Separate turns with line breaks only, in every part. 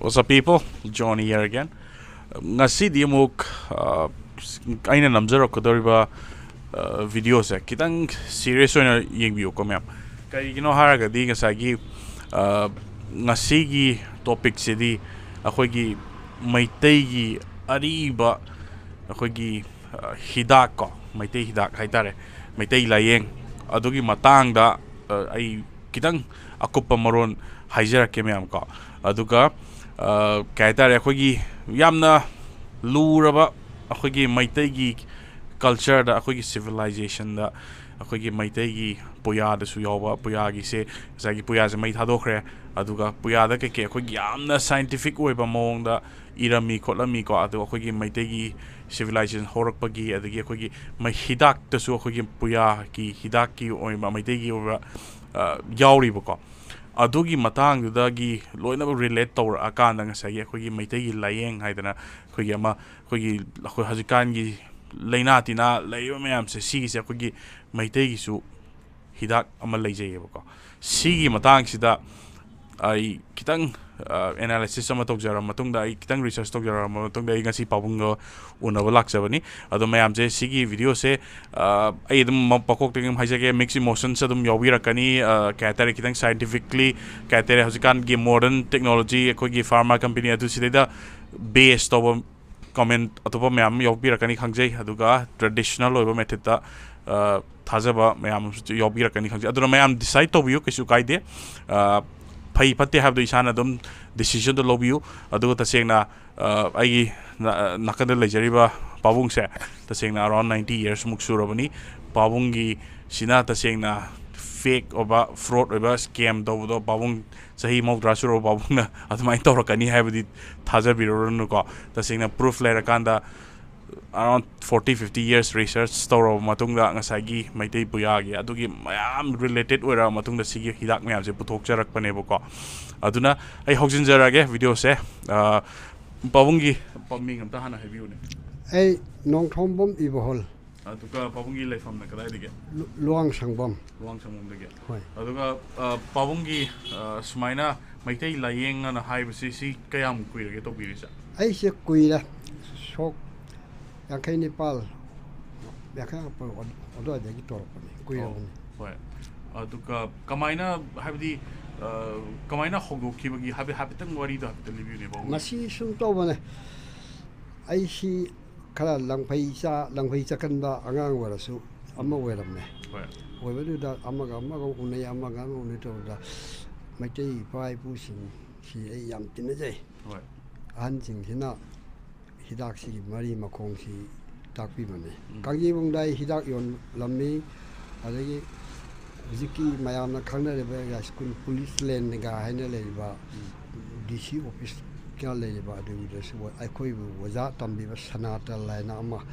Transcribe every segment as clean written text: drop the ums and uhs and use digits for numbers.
What's up, people? Johny here again. Ngasi di amuk aina namjarakadoriba video se kitang serious oina yengbiyo ko ma'am. Kaigino haragadi ngasagi ngasi gi topic se di akhoi MEITEI gi ariba akhoi hidak ko MEITEI hidak haitare MEITEI layeng adugi matangda ai kitang akupa maron haizarake ma'am ko aduga kaitare akhoi yamna luraba akhoi MEITEI culture da akhoi civilization da akhoi MEITEI puya da su yawa puya gi se sagi puya se mai thadokre aduga puya da ke akhoi yamna scientific oiba mong da irami kholami ko adu akhoi MEITEI civilization horakpagi adagi akhoi mai hidak da su akhoi puya ki hidak ki oiba MEITEI gi oiba yauri bako adugi matang dagi loina relate to akanda ngasai akhoi MEITEI layeng haidana akhoi ama akhoi hajikan gi leina tina leyo mayam se sigi se akhoi MEITEI gi su hidak ama leijay bako sigi matang sida ai kitang analysis sama tokjara matungda ai kitang research tokjara matungda ai ngasi pabungo unaba laksabani ado mayam je sigi video se ai dum pakok tingim haijage mix emotions adum yawirakani kaitare kitang scientifically kaitare hajikan gi modern technology akhoi gi pharma company adu sideda based of comment atopa mayam yawirakani khangjai aduga traditional oiba method ta thajaba mayam yawirakani khangjai adu mayam decide to biu kisu kaide Pai pati have the isana dum decision to love you adu tasengna ai nakada lejariba pabung se tasengna around 90 years muksurabani pabungi sina tasengna fake oba fraud oba scam do pabung sahi mau drasuro pabungna atmai torakani habdi thaja bironu ko tasengna proof lerakanda around 40-50 years research store matungda ngasagi MEITEI puyagi adugi mayam related oira matungda sigi hidak mayam se puthok jarak panebo ko aduna ai hogjin jarage video se pabungi paming amta hana review ne
ai nongthombom Ibohal
aduga pabungi leifam na kadai dige
luang sangbam
dige aduga pabungi sumaina MEITEI layeng na haibisi si kayam kuirage to birisa
ai se kuira sok Yakai Nepal, yakai apa? Odo ada gitu orang ni. Kuya ni.
Baik. Aduga kamaina habdi kamaina hogo kibagi habi tang wari dah habi review ni bawa.
Masih suntuk mana? Aisi kalau langpai sa kan ba angang warasu amma weram ni.
Baik.
Weram dah amma unai tu dah MEITEI pai pusing si ayam tina jai.
Baik.
Anjing hina. Hidak si mari makong si takpi mana. Kaki bungdai hidak yon lami, ada lagi ziki mayam nak kena leba ya skun police lane nega hanya leba DC office kya leba ada udah semua. Aku ibu wajah tambi sanata lain nama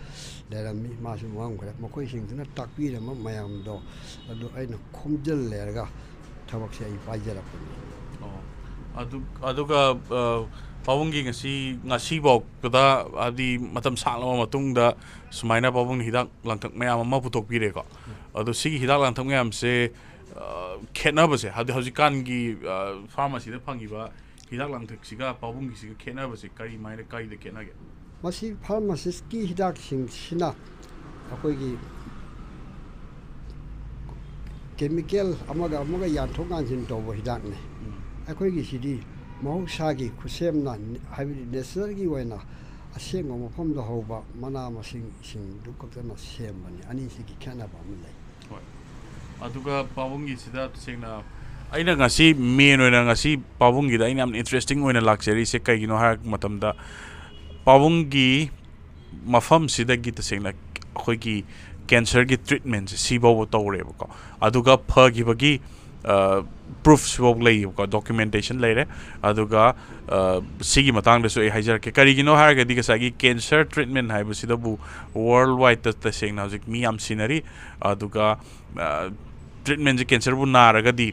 dalam ni masuk uang kerap. Makoi sing tu nak takpi nama mayam do. Ado ay nak komjel lerga. Tawak si ay pajar apa ni.
Oh, aduga pabungi ngasi bok kada adi matam salama matungda sumaina pabung hidak langtak mayam ma putok pire ko adu sigi hidak langtak mayam se khena base hadi hajikan gi pharmacy da phangiba hidak langtak siga pabung gi siga khena base kari maina kai de khena ge
masi pharmacist ki hidak sing sina akoi gi chemical amaga yanthongan sin to bo hidak ne akoi gi sidi mahusagi kusem na habi natural gi waina aseng mo phom do hoba mana masing sing dukak na sem bani ani sigi khana ba mulai
aduga pabungi sida sengna aina ngasi main oina ngasi pabungi da ina interesting oina luxury se kai gino har matamda pabungi mafam sida gi sengna khoi gi cancer gi treatment si bo tawre ko aduga phagi bagi proofs of lay documentation later aduga sigi matang da so ai hajar ke kari gino har ga diga sagi cancer treatment hai busida bu worldwide ta seng na jik mi am scenery aduga treatment cancer bu na ra ga di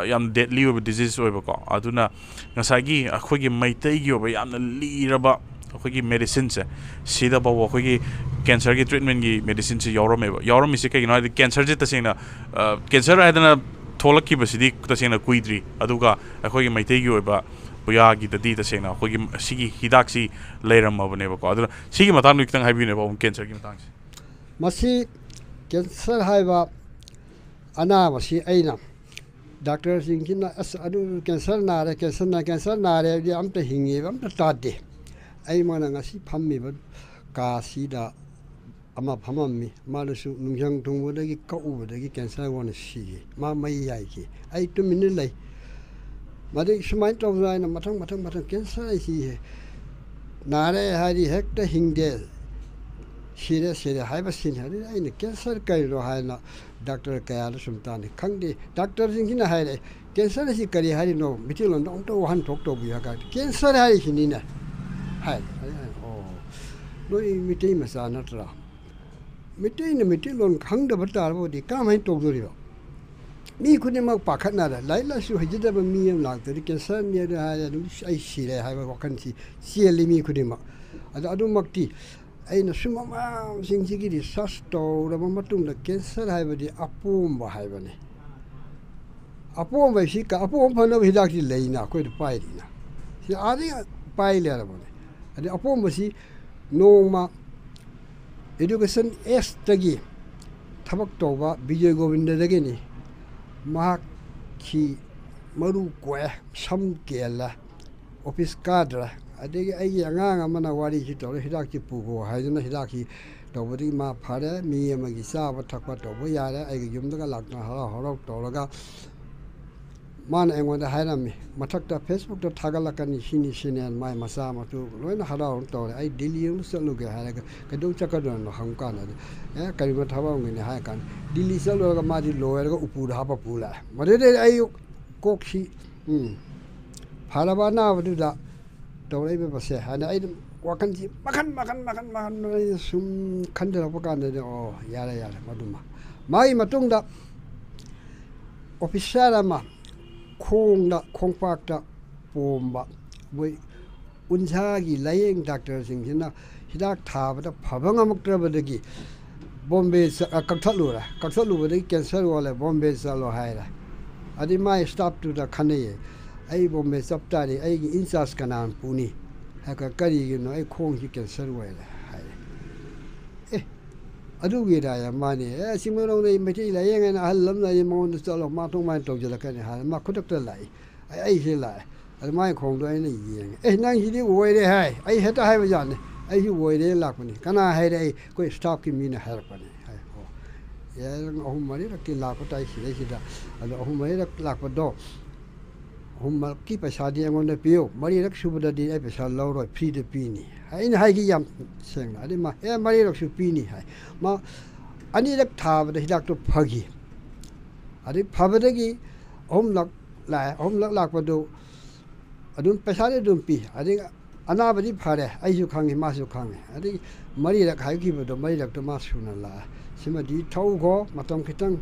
yam deadly of disease oi ba ko aduna ngasagi akhoi gi MEITEI gi ba yam na li ra ba akhoi gi medicine se sida ba akhoi gi cancer gi treatment gi medicine se yorom is ke gino cancer je ta seng na cancer adana tholaki basidi tasena kuidri aduga akhoi MEITEI gi oiba ꯄꯨꯌꯥꯒꯤꯗꯗꯤ ꯇꯁꯦꯡꯅ ꯑꯩꯈꯣꯏꯒꯤ ꯁꯤꯒꯤ ꯍꯤꯗꯥꯛꯁꯤ ꯂꯩꯔꯝꯃꯕꯅꯦꯕꯀꯣ ꯑꯗꯨꯅ ꯁꯤꯒꯤ ꯃꯇꯥꯡꯗ ꯈꯤꯇꯪ ꯍꯥꯏꯕꯤꯌꯨꯅꯦꯕ ꯑꯃꯨꯛ ꯀꯦꯟꯁꯔꯒꯤ ꯃꯇꯥꯡꯁꯦ
ꯃꯁꯤ ꯀꯦꯟꯁꯔ ꯍꯥꯏꯕ ꯑꯅꯥꯕꯁꯤ ꯑꯩꯅ ꯗꯥꯛꯇꯔꯁꯤꯡꯁꯤꯅ ꯑꯁ ꯑꯗꯨ ꯀꯦꯟꯁꯔ ꯅꯥꯔꯦ ꯀꯦꯟꯁꯔ ꯅꯥꯔꯦ ꯍꯥꯏꯕꯗꯤ ꯑꯝꯇ ꯍꯤꯡꯉꯦꯕ ꯑꯝꯇ ꯇꯥꯗꯦ ꯑꯩꯉꯣꯟꯗ ꯉꯁꯤ ꯐꯝꯃꯤꯕ ꯀꯥꯁꯤꯗ ꯑꯃ ꯐꯝꯃꯝꯃꯤ ꯃꯥꯅꯁꯨ ꯅꯨꯡꯖꯪ ꯊꯨꯡꯕꯗꯒꯤ ꯀꯛꯎꯕꯗꯒꯤ ꯀꯦꯟꯁꯔ ꯑꯣꯏꯅ ꯁꯤꯈꯤ ꯃꯥ ꯃꯩ ꯌꯥꯏꯈꯤ ꯑꯩ ꯇꯨꯃꯤꯟꯅ ꯂꯩ ꯃꯗꯩ ꯁꯨꯃꯥꯏꯅ ꯇꯧꯗꯅ ꯑꯩꯅ ꯃꯊꯪ ꯀꯦꯟꯁꯔ ꯑꯩꯁꯤ ꯅꯥꯔꯦ ꯍꯥꯏꯗꯤ ꯍꯦꯛꯇ ꯍꯤꯡꯗꯦ ꯁꯤꯔꯦ ꯍꯥꯏꯕꯁꯤꯅꯤ ꯑꯗꯨꯗꯤ ꯑꯩꯅ ꯀꯦꯟꯁꯔ ꯀꯔꯤꯅꯣ ꯍꯥꯏꯅ ꯗꯥꯛꯇꯔ ꯀꯌꯥꯗ ꯁꯨꯝ ꯇꯥꯅꯤ ꯈꯪꯗꯦ ꯗꯥꯛꯇꯔꯁꯤꯡꯁꯤꯅ ꯍꯥꯏꯔꯛꯑꯦ ꯀꯦꯟꯁꯔ ꯑꯁꯤ ꯀꯔꯤ ꯍꯥꯏꯔꯤꯅꯣ ꯃꯤꯇꯩꯂꯣꯟꯗ ꯑꯃꯨꯛꯇ ꯋꯥꯍꯟꯊꯣꯛ ꯇꯧꯕꯤꯌꯨ ꯍꯥꯏ ꯀꯦꯟꯁꯔ ꯍꯥꯏꯔꯤꯁꯤꯅꯤꯅꯦ ꯍꯥꯏ ꯑꯣ ꯅꯣꯏ ꯃꯤꯇꯩ ꯃꯆꯥ ꯅꯠꯇ꯭ꯔꯥ ꯃꯤꯇꯩꯂꯣꯟ ꯈꯪꯗꯕ ꯇꯥꯔꯕꯗꯤ ꯀꯔꯝꯍꯥꯏꯅ ꯇꯧꯗꯣꯔꯤꯕ ꯃꯤ ꯈꯨꯗꯤꯡꯃꯛ ꯄꯥꯈꯠꯅꯔꯦ ꯂꯥꯏꯔꯤꯛ ꯂꯥꯏꯁꯨ ꯍꯩꯖꯗꯕ ꯃꯤ ꯑꯃ ꯂꯥꯛꯇ꯭ꯔꯗꯤ ꯀꯦꯟꯁꯔꯅꯤ ꯍꯥꯏꯔꯦ ꯑꯗꯨꯝ ꯑꯩ ꯁꯤꯔꯦ ꯍꯥꯏꯕ ꯋꯥꯈꯜꯁꯤ ꯆꯦꯜꯂꯤ ꯃꯤ ꯈꯨꯗꯤꯡꯃꯛ ꯑꯗꯣ ꯑꯗꯨꯃꯛꯇꯤ ꯑꯩꯅ ꯁꯨꯝ ꯑꯃꯁꯤꯡꯁꯤꯒꯤ ꯔꯤꯁꯥꯔꯁ ꯇꯧꯔꯕ ꯃꯇꯨꯡꯗ ꯀꯦꯟꯁꯔ ꯍꯥꯏꯕꯗꯤ ꯑꯄꯣꯝꯕ ꯍꯥꯏꯕꯅꯤ ꯑꯄꯣꯝꯕꯁꯤ ꯑꯄꯣꯝꯕ ꯐꯅꯕ ꯍꯤꯗꯥꯛꯁꯤ ꯂꯩꯅ ꯑꯩꯈꯣꯏꯗ ꯄꯥꯏꯔꯤꯅ ꯁꯤ ꯑꯥꯗꯩ ꯄꯥꯏ ꯂꯩꯔꯕꯅꯤ ꯑꯗꯩ ꯑꯄꯣꯝꯕꯁꯤ ꯅꯣꯡꯃ ꯏꯗꯨꯀꯦꯁꯟ ꯑꯦꯖꯇꯒꯤ ꯊꯕꯛ ꯇꯧꯕ ꯕꯤꯖꯣꯏ ꯒꯣꯕꯤꯟꯗꯗꯒꯤꯅꯤ ꯃꯍꯥꯛꯀꯤ ꯃꯔꯨ ꯀꯣꯛꯑꯦ ꯁꯝ ꯀꯦꯜꯂꯦ ꯑꯣꯐꯤꯁ ꯀꯥꯗ꯭ꯔꯦ ꯑꯗꯒꯤ ꯑꯩꯒꯤ ꯑꯉꯥꯡ ꯑꯃꯅ ꯋꯥꯔꯤꯁꯤ ꯇꯧꯔꯦ ꯍꯤꯗꯥꯛꯁꯤ ꯄꯨꯈꯣ ꯍꯥꯏꯗꯨꯅ ꯍꯤꯗꯥꯛꯁꯤ ꯇꯧꯕꯗꯒꯤ ꯃꯥ ꯐꯔꯦ ꯃꯤ ꯑꯃꯒꯤ ꯆꯥꯕ ꯊꯛꯄ ꯇꯧꯕ ꯌꯥꯔꯦ ꯑꯩꯒꯤ ꯌꯨꯝꯗꯒ ꯂꯥꯛꯇꯨꯅ ꯍꯔꯥꯎ ꯇꯧꯔꯒ ꯃꯥꯅ ꯑꯩꯉꯣꯟꯗ ꯍꯥꯏꯔꯝꯃꯤ ꯃꯊꯛꯇ ꯐꯦꯁꯕꯨꯛꯇ ꯊꯥꯒꯠꯂꯛꯀꯅꯤ ꯁꯤꯅꯤ ꯃꯥꯏ ꯃꯆꯥ ꯃꯁꯨ ꯂꯣꯏꯅ ꯍꯔꯥꯎ ꯇꯧꯔꯦ ꯑꯩ ꯗꯤꯜꯂꯤ ꯑꯃ ꯆꯠꯂꯨꯒꯦ ꯍꯥꯏꯔꯒ ꯀꯩꯗꯧ ꯆꯠꯀꯗꯣꯏꯅꯣ ꯍꯪꯕ ꯀꯥꯟꯗꯗꯤ ꯀꯔꯤꯒꯨꯝꯕ ꯊꯕꯛ ꯑꯃꯒꯤꯅꯤ ꯍꯥꯏꯔ ꯀꯥꯟꯗ ꯗꯤꯜꯂꯤ ꯆꯠꯂꯨꯔꯒ ꯃꯥꯗꯤ ꯂꯣꯏꯔꯒ ꯎꯄꯨꯗ ꯍꯥꯞꯄ ꯄꯨ ꯂꯥꯛꯑꯦ ꯃꯗꯨꯗꯩ ꯑꯩ ꯀꯣꯛꯁꯤ ꯐꯔꯕ ꯑꯅꯥꯕꯗꯨꯗ ꯇꯧꯔꯛꯏꯕꯁꯦ ꯍꯥꯏꯅ ꯑꯩ ꯋꯥꯈꯜꯁꯤ ꯃꯈꯟ ꯑꯩꯅ ꯁꯨꯝ ꯈꯟꯊꯔꯛꯄ ꯀꯥꯟꯗꯗꯤ ꯑꯣ ꯌꯥꯔꯦ ꯃꯗꯨꯃ ꯃꯥꯒꯤ ꯃꯇꯨꯡꯗ ꯑꯣꯐꯤꯁꯥꯔ ꯑꯃ ꯈꯣꯡꯄꯥꯛꯇ ꯄꯣꯝꯕ ꯃꯣꯏ ꯎꯟꯁꯥꯒꯤ ꯂꯥꯌꯦꯡ ꯗꯥꯛꯇꯔꯁꯤꯡꯁꯤꯅ ꯍꯤꯗꯥꯛ ꯊꯥꯕꯗ ꯐꯕ ꯉꯝꯃꯛꯇ꯭ꯔꯕꯗꯒꯤ ꯕꯣꯝꯕꯦ ꯀꯛꯊꯠꯂꯨꯕꯗꯒꯤ ꯀꯦꯟꯁꯔ ꯑꯣꯜꯂꯦ ꯕꯣꯝꯕꯦ ꯆꯠꯂꯣ ꯍꯥꯏꯔꯦ ꯑꯗꯩ ꯃꯥꯏ ꯏꯁꯇꯥꯐꯇꯨꯗ ꯈꯟꯅꯩꯌꯦ ꯑꯩ ꯕꯣꯝꯕꯦ ꯆꯞ ꯇꯥꯔꯤ ꯑꯩꯒꯤ ꯏꯟꯆꯥꯔꯖ ꯀꯅꯥꯅ ꯄꯨꯅꯤ ꯍꯥꯏꯔꯒ ꯀꯔꯤꯒꯤꯅꯣ ꯑꯩ ꯈꯣꯡꯁꯤ ꯀꯦꯟꯁꯔ ꯑꯣꯏꯔꯦ ꯍꯥꯏꯔꯦ ꯑꯗꯨꯒꯤꯔꯥ ꯃꯥꯅꯤ ꯆꯤꯡꯃꯩꯔꯣꯡꯗ ꯃꯩꯇꯩ ꯂꯥꯏꯌꯦꯡ ꯍꯥꯏꯅ ꯑꯍꯜ ꯑꯃ ꯂꯩ ꯃꯉꯣꯟꯗ ꯆꯠꯂꯣ ꯃꯥ ꯊꯣꯡꯃꯥꯏꯅ ꯇꯧꯁꯤꯜꯂꯛꯀꯅꯤ ꯍꯥꯏꯔ ꯃꯥ ꯈꯨꯗꯛꯇ ꯂꯥꯛꯏ ꯑꯩꯁꯦ ꯂꯥꯛꯑꯦ ꯑꯗꯨ ꯃꯥꯏ ꯈꯣꯡꯗꯣ ꯑꯩꯅ ꯌꯦꯡꯉꯦ ꯅꯪꯁꯤꯗꯤ ꯑꯣꯏꯔꯦ ꯍꯥꯏ ꯑꯩ ꯍꯦꯛꯇ ꯍꯥꯏꯕ ꯖꯥꯠꯅꯤ ꯑꯩꯁꯨ ꯑꯣꯏꯔꯦ ꯂꯥꯛꯄꯅꯤ ꯀꯅꯥ ꯍꯥꯏꯔꯛꯏ ꯑꯩꯈꯣꯏ ꯏꯁꯇꯥꯐꯀꯤ ꯃꯤꯅ ꯍꯥꯏꯔꯛꯄꯅꯤ ꯍꯥꯏ ꯑꯍꯨꯝ ꯃꯔꯤꯔꯛꯇꯤ ꯂꯥꯛꯄ ꯇꯥꯏ ꯁꯤꯗꯩꯁꯤꯗ ꯑꯗꯣ ꯑꯍꯨꯝ ꯃꯔꯤꯔꯛ ꯂꯥꯛꯄꯗꯣ ꯑꯍꯨꯝꯃꯛꯀꯤ ꯄꯩꯁꯥꯗꯤ ꯑꯩꯉꯣꯟꯗ ꯄꯤꯌꯨ ꯃꯔꯤꯔꯛ ꯁꯨꯕꯗꯗꯤ ꯑꯩ ꯄꯩꯁꯥ ꯂꯧꯔꯣꯏ ꯐ꯭ꯔꯤꯗ ꯄꯤꯅꯤ ꯑꯩꯅ ꯍꯥꯏꯈꯤ ꯌꯥꯝ ꯁꯦꯡꯅ ꯑꯗꯩ ꯃꯥ ꯃꯔꯤꯔꯛꯁꯨ ꯄꯤꯅꯤ ꯍꯥꯏ ꯃꯥ ꯑꯅꯤꯔꯛ ꯊꯥꯕꯗ ꯍꯤꯗꯥꯛꯇꯣ ꯐꯈꯤ ꯑꯗꯩ ꯐꯕꯗꯒꯤ ꯑꯍꯨꯝꯂꯛ ꯂꯥꯛꯄꯗꯨ ꯑꯗꯨꯝ ꯄꯩꯁꯥꯗꯤ ꯑꯗꯨꯝ ꯄꯤ ꯑꯗꯩ ꯑꯅꯥꯕꯗꯤ ꯐꯔꯦ ꯑꯩꯁꯨ ꯈꯪꯉꯤ ꯃꯥꯁꯨ ꯈꯪꯉꯤ ꯑꯗꯒꯤ ꯃꯔꯤꯔꯛ ꯍꯥꯏꯈꯤꯕꯗꯣ ꯃꯔꯤꯔꯛꯇꯣ ꯃꯥ ꯁꯨꯅ ꯂꯥꯛꯑꯦ ꯁꯤꯃꯗꯤ ꯊꯧꯈꯣ ꯃꯇꯝ ꯈꯤꯇꯪ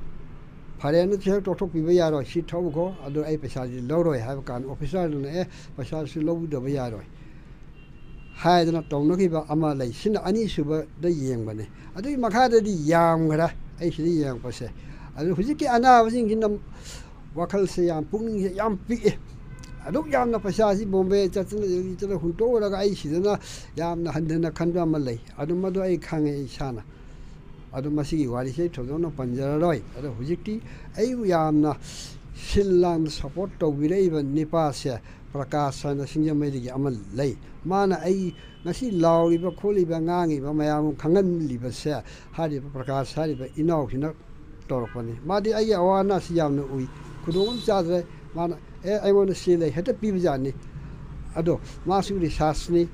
ꯐꯔꯦꯅ ꯍꯦꯛ ꯇꯣꯛꯊꯣꯛꯄꯤꯕ ꯌꯥꯔꯣꯏ ꯁꯤ ꯊꯧꯈꯣ ꯑꯗꯨ ꯑꯩ ꯄꯩꯁꯥꯁꯤ ꯂꯧꯔꯣꯏ ꯍꯥꯏꯕ ꯀꯥꯟꯗ ꯑꯣꯐꯤꯁꯥꯔꯗꯨꯅ ꯄꯩꯁꯥꯁꯨ ꯂꯧꯗꯕ ꯌꯥꯔꯣꯏ ꯍꯥꯏꯗꯅ ꯇꯧꯅꯈꯤꯕ ꯑꯃ ꯂꯩ ꯁꯤꯅ ꯑꯅꯤꯁꯨꯕꯗ ꯌꯦꯡꯕꯅꯤ ꯑꯗꯨꯒꯤ ꯃꯈꯥꯗꯗꯤ ꯌꯥꯝꯈ꯭ꯔꯦ ꯑꯩ ꯁꯤꯗ ꯌꯦꯡꯉꯛꯄꯁꯦ ꯑꯗꯨ ꯍꯧꯖꯤꯛꯀꯤ ꯑꯅꯥꯕꯁꯤꯡꯁꯤꯅ ꯋꯥꯈꯜꯁꯦ ꯌꯥꯝ ꯄꯨꯛꯅꯤꯡꯁꯦ ꯌꯥꯝ ꯄꯤꯛꯏ ꯑꯗꯨꯛ ꯌꯥꯝꯅ ꯄꯩꯁꯥꯁꯤ ꯕꯣꯝꯕꯦ ꯆꯠꯇꯅ ꯍꯨꯟꯇꯣꯛꯎꯔꯒ ꯑꯩ ꯁꯤꯗꯅ ꯌꯥꯝꯅ ꯍꯟꯊꯅ ꯈꯟꯕ ꯑꯃ ꯂꯩ ꯑꯗꯨ ꯃꯗꯨ ꯑꯩ ꯈꯪꯉꯦ ꯏꯁꯥꯅ ꯑꯗꯨ ꯃꯁꯤꯒꯤ ꯋꯥꯔꯤꯁꯦ ꯑꯩ ꯊꯣꯏꯗꯣꯛꯅ ꯄꯟꯖꯔꯔꯣꯏ ꯑꯗꯣ ꯍꯧꯖꯤꯛꯇꯤ ꯑꯩꯕꯨ ꯌꯥꯝꯅ ꯁꯤꯜ ꯂꯥꯡꯅ ꯁꯞꯄꯣꯔꯠ ꯇꯧꯕꯤꯔꯛꯏꯕ ꯅꯤꯄꯥꯁꯦ ꯄ꯭ꯔꯀꯥꯁ ꯍꯥꯏꯅ ꯁꯤꯡꯖꯃꯩꯗꯒꯤ ꯑꯃ ꯂꯩ ꯃꯥꯅ ꯑꯩ ꯉꯁꯤ ꯂꯥꯎꯔꯤꯕ ꯈꯣꯠꯂꯤꯕ ꯉꯥꯡꯉꯤꯕ ꯃꯌꯥꯝ ꯈꯪꯍꯜꯂꯤꯕꯁꯦ ꯍꯥꯏꯔꯤꯕ ꯄ꯭ꯔꯀꯥꯁ ꯍꯥꯏꯔꯤꯕ ꯏꯅꯥꯎꯁꯤꯅ ꯇꯧꯔꯛꯄꯅꯤ ꯃꯥꯗꯤ ꯑꯩꯒꯤ ꯑꯋꯥ ꯑꯅꯥꯁꯤ ꯌꯥꯝꯅ ꯎꯏ ꯈꯨꯗꯣꯡ ꯑꯃ ꯆꯥꯗ꯭ꯔꯦ ꯃꯥꯅ ꯑꯩꯉꯣꯟꯗ ꯁꯤ ꯂꯩ ꯍꯦꯛꯇ ꯄꯤꯕ ꯖꯥꯠꯅꯤ ꯑꯗꯣ ꯃꯥꯁꯨ ꯔꯤꯁꯥꯔꯁꯅꯤ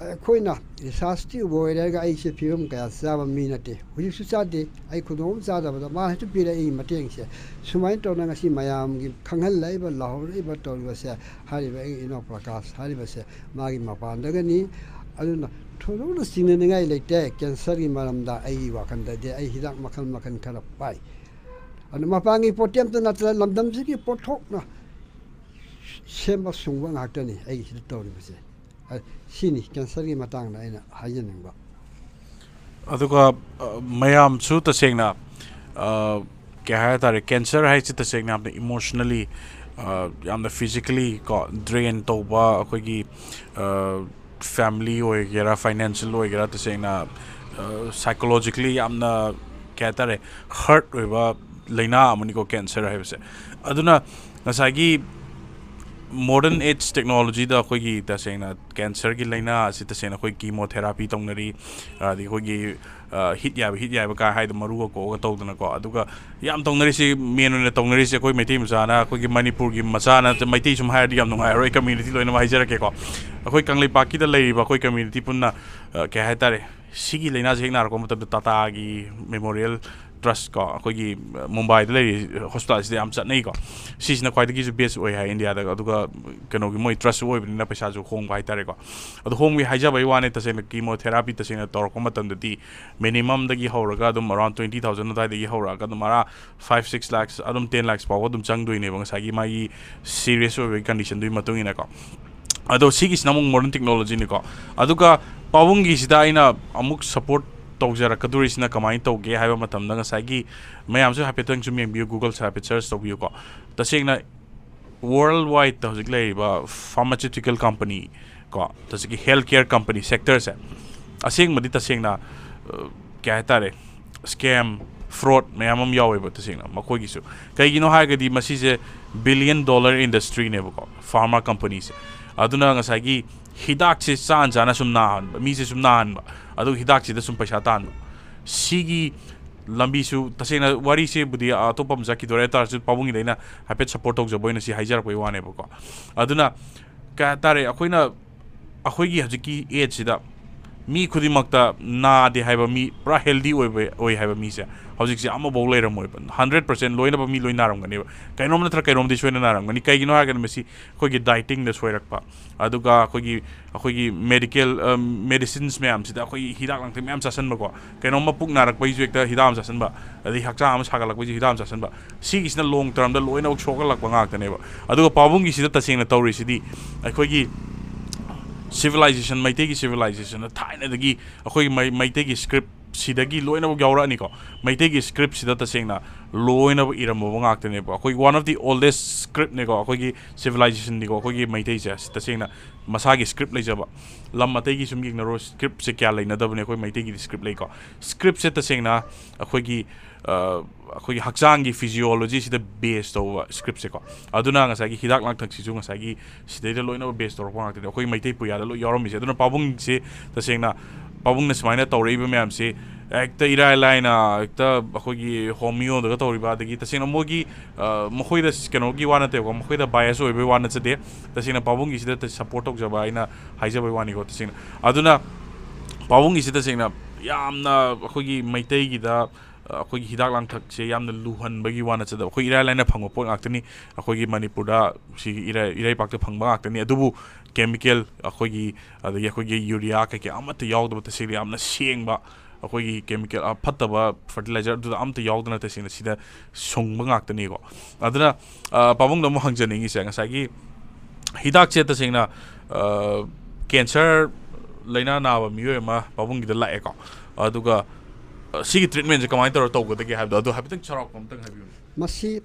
ꯑꯩꯈꯣꯏꯅ ꯔꯤꯁꯥꯔꯁꯇꯤ ꯑꯣꯏꯔꯒ ꯑꯩꯁꯦ ꯐꯤꯕꯝ ꯀꯌా ꯆꯥꯕ ꯃꯤ ꯅꯠꯇꯦ ꯍꯧꯖꯤꯛꯁꯨ ꯆꯥꯗꯦ ꯑꯩ ꯈꯨꯗꯣꯡ ꯑꯃ ꯆꯥꯗꯕꯗ ꯃꯥꯅ ꯍꯦꯛꯇ ꯄꯤꯔꯛꯏ ꯃꯇꯦꯡꯁꯦ ꯁꯨꯃꯥꯏꯅ ꯇꯧꯅ ꯉꯁꯤ ꯃꯌꯥꯝꯒꯤ ꯈꯪꯍꯜꯂꯛꯏꯕ ꯂꯥꯎꯍꯧꯔꯛꯏꯕ ꯇꯧꯔꯤꯕꯁꯦ ꯍꯥꯏꯔꯤꯕ ꯑꯩꯒꯤ ꯏꯅꯥꯎ ꯄ꯭ꯔꯀꯥꯁ ꯍꯥꯏꯔꯤꯕꯁꯦ ꯃꯥꯒꯤ ꯃꯄꯥꯟꯗꯒꯅꯤ ꯑꯗꯨꯅ ꯊꯣꯏꯗꯣꯛꯅ ꯆꯤꯡꯅꯅꯤꯡꯉꯥꯏ ꯂꯩꯇꯦ ꯀꯦꯟꯁꯔꯒꯤ ꯃꯔꯝꯗ ꯑꯩꯒꯤ ꯋꯥꯈꯜꯗꯗꯤ ꯑꯩ ꯍꯤꯗꯥꯛ ꯃꯈꯜ ꯈꯔ ꯄꯥꯏ ꯑꯗꯨ ꯃꯄꯥꯟꯒꯤ ꯄꯣꯠꯇꯤ ꯑꯝꯇ ꯅꯠꯇ꯭ꯔꯦ ꯂꯝꯗꯝꯁꯤꯒꯤ ꯄꯣꯠꯊꯣꯛꯅ ꯁꯦꯝꯕ ꯁꯨꯡꯕ ꯉꯥꯛꯇꯅꯤ ꯑꯩꯒꯤꯁꯤꯗ ꯇꯧꯔꯤꯕꯁꯦ ꯁꯤꯅꯤ ꯀꯦꯟꯁꯔꯒꯤ ꯃꯇꯥꯡꯗ ꯑꯩꯅ ꯍꯥꯏꯖꯅꯤꯡꯕ
ꯑꯗꯨꯒ ꯃꯌꯥꯝꯁꯨ ꯇꯁꯦꯡꯅ ꯀꯩ ꯍꯥꯏꯇꯥꯔꯦ ꯀꯦꯟꯁꯔ ꯍꯥꯏꯁꯤ ꯇꯁꯦꯡꯅ ꯌꯥꯝꯅ emotionally yamna physically ko drain toba akogi family oigera financial oigera tasena psychologically yamna kaitare hurt oiba laina amani ko cancer haibse aduna ngasagi modern age technology da akogi tasena cancer gi laina asi tasena koi chemotherapy tongnari di akogi hit ya ka haida maru ko tawdana ko aduga yam tongnari si menuna tongnari si koi meiti msana akogi manipur gi masana meiti sum haidi yam nungai roi community loina mai jara ke ko akoi kanglei paki da lei ba koi community punna ke haitare sigi laina jeng nar ko matab tata gi memorial trust ko akogi mumbai da lei hospital si am chat nei ko sisna kwai da gi base oi ha india da aduga kano gi moi trust oi na paisa ju khong bai tare ko adu hong wi haija bai wane ta se chemotherapy ta se na tor ko matam da di minimum da gi horaga dum around 20000 da gi horaga dum mara 5-6 lakhs adum 10 lakhs paw dum chang doi ne bang sa gi mai serious oi condition dui matung ina ko ado sigi snamung modern technology ni ko aduga pawung gi sida ina amuk support tawjara kadurisina kamai tawge haiba matam da ngasagi mayam su hapetang sum yeng bi google sa hapet search tawbiu ko tasengna worldwide ta hojik lei ba pharmaceutical company ko tasegi healthcare company sector se aseng madi tasengna kya tare scam fraud mayam yawe ba tasengna makoi gi su kai gino ha ga di masi se $1 billion industry ne ko pharma companies aduna ngasagi hidak se san jana sum na mi se sum nan adu hidak se da sum paisa tan sigi lambi su tasena wari se budi atopam jaki dore tar su pabungi leina hapet support tok joboina si haijar poi wane bako aduna ka tare akoina akoigi hajiki age sida mi khudi makta na de haiba mi pra healthy oi haiba mi se hojik se ama bol leira moi 100% loina ba mi loina ram gani kainom na tra kainom di soina naram gani kai gino ha gan mesi kogi dieting de soirak pa aduga kogi medical medicines me am sida koi hidak lang me am sasan ba ko kainom ma puk narak bai ju ekta hidam sasan ba adi hakcha am sagalak bai hidam sasan ba si gisna long term da loina ok sokalak ba ngak tane ba aduga pabung gi sida taseng na tawri sidi kogi civilization MEITEI civilization thaina dagi akoi MEITEI script sidagi loina bo gaura ni ko MEITEI script sida tasengna loina bo iram bo ngak tane bo akoi one of the oldest script ne ko akoi civilization ni ko akoi MEITEI ja tasengna masagi script leijaba lam matei gi sum gi na ro script se kya leina da bne akoi MEITEI gi script lei ko script se tasengna akoi hakjang gi physiology sida base to script se ko aduna nga sagi hidak lang thak si ju nga sagi sidai loina base to ro ngak tane akoi MEITEI puya da lo yorom mi se aduna pabung se tasengna pabung na smaina tawrei ba myam se ekta irai laina ekta akogi homeo da tawri ba dagi tasengna mogi mokhoi da keno gi wana te ko mokhoi da bias oi be wana chade tasengna pabung gi sida support ok jaba ina haija bai wani ko tasengna aduna pabung gi sida tasengna yamna akogi MEITEI gi da akogi hidak lang thak se yamna luhan bagi wana chada akogi irai laina phangwa pon aktani akogi manipur da si irai pakta phangba aktani adubu chemical akogi adagi akogi urea ka ke amata yawda ta siri amna sengba akogi chemical phattaba fertilizer du amta yawdana ta sina sida songba ngaktani ko aduna pabung da mo hangjani ngi se ngasagi hidak che ta singna cancer laina na ba miyo ma pabung gi da la ko aduga sigi treatment je kamai tor to go de ha do habitang charok pam tang habiu
masi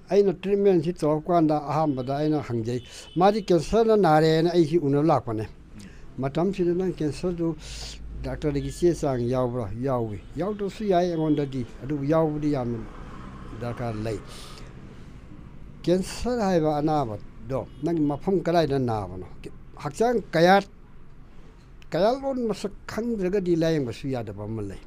aina treatment si to kwanda ahambada aina hangjai mari cancer na nare na ai hi una lakpane matam si na cancer du doctor gi se sang yawbra yawi yaw to su yai on da di adu yawdi yam dakar lai cancer hai ba anaba do nang mafam kalai na na ba no hakchang kayat kayalon masak khang jaga di layeng ba su ya da ba malai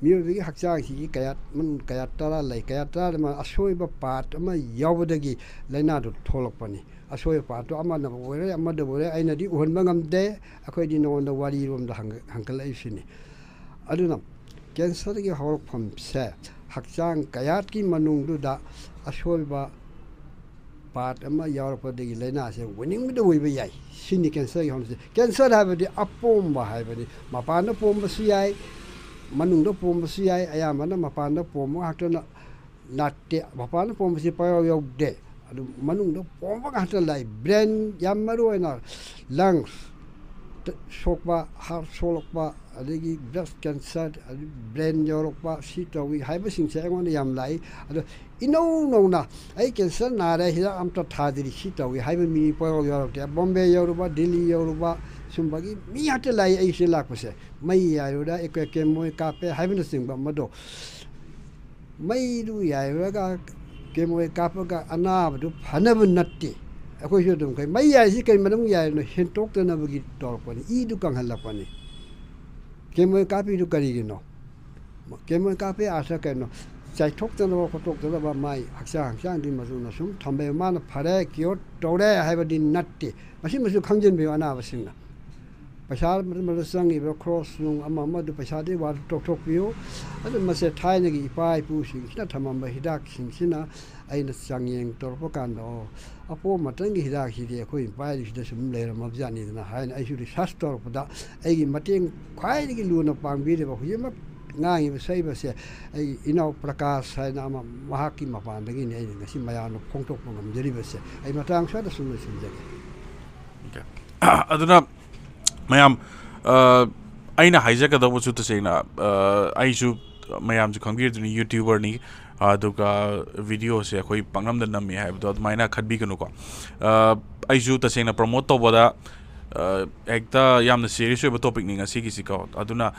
miyobi hakchang hi kayat man kayat tara lai kayat tara ma asoi ba pat ama yawdagi laina do tholok pani asoi pat to ama na bore ama de bore aina di uhon bangam de akoi di no na wari rom da hangkal ai sini aduna cancer gi hor pham se hakchang kayat ki manung du da asoi ba pat ama yawr pa de laina se winning de wi ba yai sini cancer gi hom se cancer ha ba di apom ba ha ba di ma pa na pom ba su yai manung do pom si ai ayamana mapanda pom hatna natte mapanda pom si payo yok de adu manung do pom ga hatna lai brain yamaru ena lungs sokpa heart solokpa adagi breast cancer brain yorokpa si tawi haiba singse angon yam lai ado ino na ai cancer na re hira amta thadiri si tawi haiba mi poyo yorok te Bombay yoruba Delhi yoruba sumbagi mi hate lai ai se lakpase mai yaruda ekeke moy kape haiba singba mado mai du yaruga ke moy kapaga anabdu phanabu natti akoi shu dum kai mai yai si kai manam yai no hin tok te na bagi tor pani I du kang halak pani kemoy kapi du kari no kemoy kapi asa kai no chai tok te no ko tok te ba mai haksang din masu na sum thambe man phare kyo tore hai ba din natti masi masu khangjin be ana ba sing na pasal mar sang I cross nung ama du pasal de wa tok bio adu mase thai ne gi pai pu sing sina thamam ba hidak sing sina aina sangyeng torpo kan do apo matang hidak hi de khoi pai ri de sum le ram jani na hain ai shu ri sastor pada ai gi mateng khwai gi lu na pang bi de ba hu ma ngai ba sai ba se ai inau prakash sai na ma mahaki ma pan de gi ne ai ngasi maya no khong tok ngam jeri ba se ai matang sa da sum le sim jage
okay aduna mayam aina hijack da bu chu ta sei na ai ju mayam ju khangir du YouTuber ni aduga video se khoi pangnam da nami hai do maina khatbi kanu ko ai ju ta sena promote to boda ekta yamna serious we topic ni nga si ki ko aduna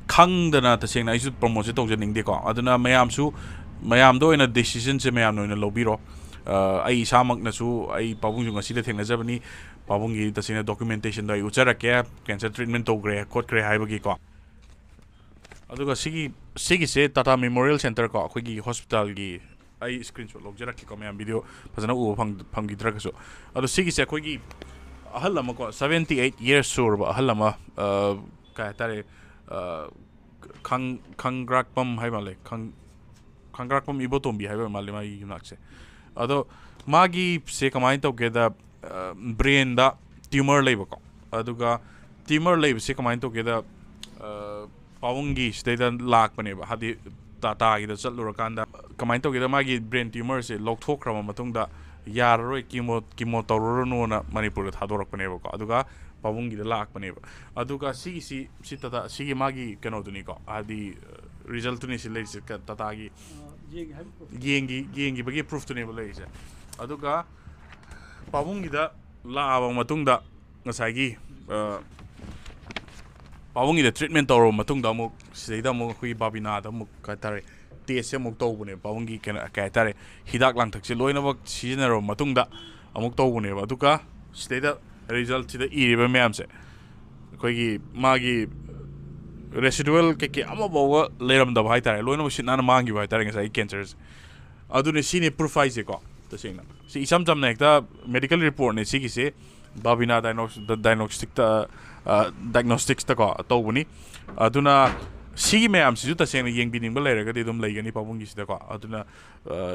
khang dana ta sena ai ju promote to janing de ko aduna mayam do ina decision se mayam no ina lobiro ai samak na su ai pabung ju ngasi de thengna jabani pabung gi ta sena documentation da uchara ke cancer treatment to gre khot kre hai bagi ko aduga sigi se Tata Memorial Center ko khoi hospital gi ai screenshot log jara ki ko mayam video phajana u phang gi dra so adu sigi se khoi gi ahal lama ko 78 years sur ba ahal lama ka tare khangrakpam hai male khangrakpam ibotombi hai male mai yunak se ado magi se kamai to ke da brain da tumor leba ko aduga tumor leba se kamai to ke da pawungi state lak pane ba hadi tata gi da chatlura kanda kamai to gi da magi brain tumor se lokthokrama matung da yarroi kimo tawro no na Manipur da thadorak pane ba ko aduga pawungi da lak pane ba aduga si tata si magi kano duni ko hadi result ni si le se tata gi yengi bagi proof to ne ba le se aduga pawungi da la ba matung da ngasai gi pawungi da treatment tawro matung da mu seida mu hui babina da mu ka tare test mu to bune pawungi ka tare hidak lang thak se loina bak seasonal matung da amuk to bune ba duka seida result sida iri ba myam se koi gi magi residual ke ama bawa leram da bhai tare loina mu sinna na mangi bhai tare ngai cancers adu ne sine profile ko ta singna si isam jam na ekta medical report ne si ki se babina diagnostics ta ko tawuni aduna si mayam si ta seng yeng bining ba lera ga dum leigani pawungi sida ko aduna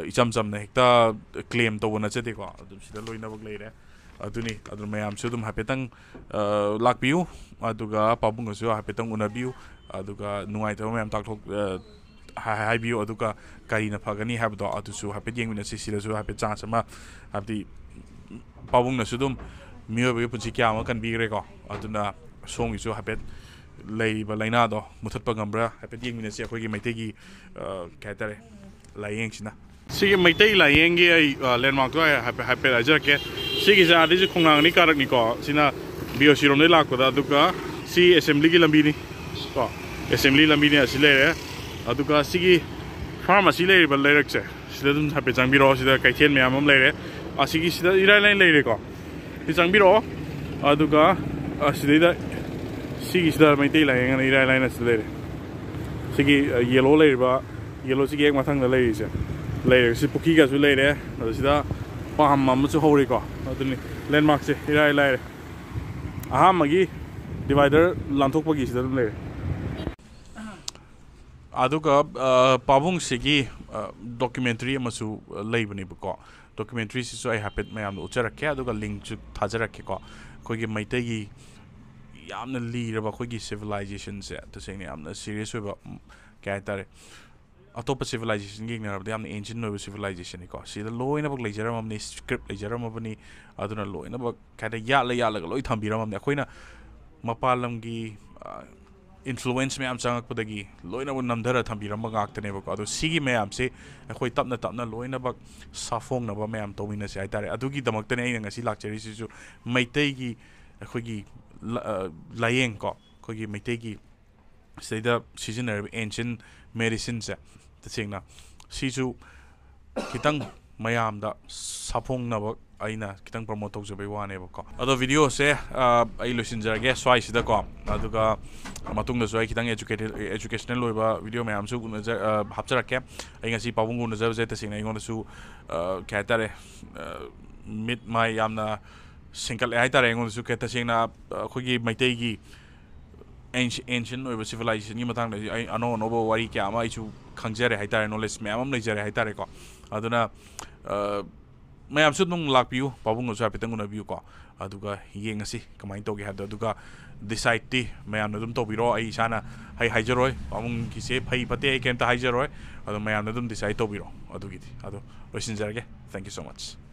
icham cham na hekta claim to wona chete ko adum sida loina bag leire aduni adum mayam su dum hapetang lakpiu aduga pawung su hapetang unabiu aduga nungai to mayam tak thok hai biu aduga kari na phagani habdo atusu hapet yeng mina si sida su hapet chance ma habdi pawung na su dum mio be punchi kya ma kan bigre ko aduna song isu hapet lei ba laina do muthat pa ngambra hapet yeng mina se khoi gi maitei gi kaitare layeng sina sigi maitei layeng gi ai landmark to hapet aja ke sigi ja adi khongnang ni karak ni ko sina BOC rom nei lak ko da duka si assembly gi lambi ni ko assembly lambi ni asile aduka sigi pharmacy le ba leirak se sida dum hapet jangbi ro sida kaithen me amam leire asigi sida irai line leire ko Changbiro aduga asidida sigi sida maitei layeng ira line asile sigi yellow leiba yellow sigi ek mathang da leise leire si puki ga su leire sida pam mam su hori ko aduni landmark se ira leire aha magi divider lanthok pagi sida leire aduga pabung sigi documentary amasu leibani ko documentary si so I hapet mayam uchara ke aduga link chu thajara ke ko koi gi maitei gi yamna li raba koi gi civilization se to sing yamna serious we ba ka tare ꯑꯇꯣꯞꯄ ꯁꯤꯚꯤꯂꯥꯏꯖꯦꯁꯟꯒ ꯌꯦꯡꯅꯔꯕꯗ ꯌꯥꯝꯅ ꯑꯦꯟꯁꯤꯟ ꯑꯣꯏꯕ ꯁꯤꯚꯤꯂꯥꯏꯖꯦꯁꯟꯅꯤꯀꯣ ꯁꯤꯗ ꯂꯣꯏꯅꯃꯛ ꯂꯩꯖꯔꯝꯃꯕꯅꯤ script ꯂꯩꯖꯔꯝꯃꯕꯅꯤ ꯑꯗꯨꯅ ꯂꯣꯏꯅꯃꯛ ꯀꯩꯗ ꯌꯥꯠꯂꯒ ꯂꯣꯏ ꯊꯝꯕꯤꯔꯝꯃꯕꯅꯤ ꯑꯩꯈꯣꯏꯅ ꯃꯄꯥꯟ ꯂꯝꯒꯤ influence ꯃꯌꯥꯝ ꯆꯪꯉꯛꯄꯗꯒꯤ ꯂꯣꯏꯅꯃꯛ ꯅꯝꯊꯔ ꯊꯝꯕꯤꯔꯝꯕ ꯉꯥꯛꯇꯅꯦꯕꯀꯣ ꯑꯗꯣ ꯁꯤꯒꯤ ꯃꯌꯥꯝꯁꯦ ꯑꯩꯈꯣꯏ ꯇꯞꯅ ꯇꯞꯅ ꯂꯣꯏꯅꯃꯛ ꯁꯥꯐꯣꯡꯅꯕ ꯃꯌꯥꯝ ꯇꯧꯃꯤꯟꯅꯁꯦ ꯍꯥꯏꯇꯥꯔꯦ ꯑꯗꯨꯒꯤꯗꯃꯛꯇꯅꯦ ꯑꯩꯅ ꯉꯁꯤ ꯂꯥꯛꯆꯔꯤꯁꯤꯁꯨ ꯃꯩꯇꯩꯒꯤ ꯑꯩꯈꯣꯏꯒꯤ ꯂꯥꯌꯦꯡ ꯀꯣ ꯑꯩꯈꯣꯏꯒꯤ ꯃꯩꯇꯩꯒꯤ ꯁꯤꯗꯩꯗ ꯁꯤꯖꯤꯟꯅꯔꯤꯕ ꯑꯦꯟꯁꯤꯟ ꯃꯦꯗꯤꯁꯤꯟꯁꯦ ꯇꯁꯦꯡꯅ ꯁꯤꯁꯨ ꯈꯤꯇꯪ ꯃꯌꯥꯝꯗ ꯁꯥꯐꯣꯡꯅꯕ ꯑꯩꯅ ꯈꯤꯇꯪ ꯄ꯭ꯔꯣꯃꯣꯠ ꯇꯧꯖꯕꯩ ꯋꯥꯅꯦꯕꯀꯣ ꯑꯗꯣ ꯚꯤꯗꯤꯑꯣꯁꯦ ꯑꯩ ꯂꯣꯏꯁꯤꯟꯖꯔꯒꯦ ꯁ꯭ꯋꯥꯏꯁꯤꯗꯀꯣ ꯑꯗꯨꯒ ꯃꯇꯨꯡꯗꯁꯨ ꯑꯩ ꯈꯤꯇꯪ ꯑꯦꯖꯨꯀꯦꯁꯅꯦꯜ ꯑꯣꯏꯕ ꯚꯤꯗꯤꯑꯣ ꯃꯌꯥꯝꯁꯨ ꯍꯥꯞꯆꯔꯛꯀꯦ ꯑꯩ ꯉꯁꯤ ꯄꯥꯕꯨꯡ ꯎꯅꯖꯕꯁꯦ ꯇꯁꯦꯡꯅ ꯑꯩꯉꯣꯟꯗꯁꯨ ꯀꯩ ꯍꯥꯏꯇꯥꯔꯦ ꯃꯤꯠ ꯃꯥꯏ ꯌꯥꯝꯅ ꯁꯦꯡꯀꯠꯂꯦ ꯍꯥꯏꯇꯥꯔꯦ ꯑꯩꯉꯣꯟꯗꯁꯨ ꯇꯁꯦꯡꯅ ꯑꯩꯈꯣꯏꯒꯤ ꯃꯩꯇꯩꯒꯤ ancient ꯑꯣꯏꯕ civilization ꯒꯤ ꯃꯇꯥꯡꯗ ꯑꯩ ꯑꯅꯧ ꯑꯅꯧꯕ ꯋꯥꯔꯤ ꯀꯌꯥ ꯑꯃ ꯑꯩꯁꯨ ꯈꯪꯖꯔꯦ ꯍꯥꯏꯇꯥꯔꯦ ꯅꯣꯂꯦꯖ ꯃꯌꯥꯝ ꯑꯃ ꯂꯩꯖꯔꯦ ꯍꯥꯏꯇꯥꯔꯦꯀꯣ ꯑꯗꯨꯅ ꯃꯌꯥꯝꯁꯨ ꯑꯗꯨꯝ ꯂꯥꯛꯄꯤꯌꯨ ꯄꯥꯕꯨꯡꯒꯁꯨ ꯍꯥꯏꯐꯦꯠꯇꯪ ꯎꯅꯕꯤꯌꯨꯀꯣ ꯑꯗꯨꯒ ꯌꯦꯡꯉꯁꯤ ꯀꯃꯥꯏꯅ ꯇꯧꯒꯦ ꯍꯥꯏꯕꯗꯣ ꯑꯗꯨꯒ ꯗꯤꯁꯥꯏꯗꯇꯤ ꯃꯌꯥꯝꯅ ꯑꯗꯨꯝ ꯇꯧꯕꯤꯔꯣ ꯑꯩ ꯏꯁꯥꯅ ꯍꯥꯏꯖꯔꯣꯏ ꯄꯥꯕꯨꯡꯒꯤꯁꯦ ꯐꯩ ꯐꯠꯇꯦ ꯑꯩ ꯀꯩꯝꯇ ꯍꯥꯏꯖꯔꯣꯏ ꯑꯗꯣ ꯃꯌꯥꯝꯅ ꯑꯗꯨꯝ ꯗꯤꯁꯥꯏꯗ ꯇꯧꯕꯤꯔꯣ ꯑꯗꯨꯒꯤꯗꯤ ꯑꯗꯣ ꯂꯣꯏꯁꯤꯟꯖꯔꯒꯦ ꯊꯦꯡꯛ ꯌꯨ ꯁꯣ ꯃꯆ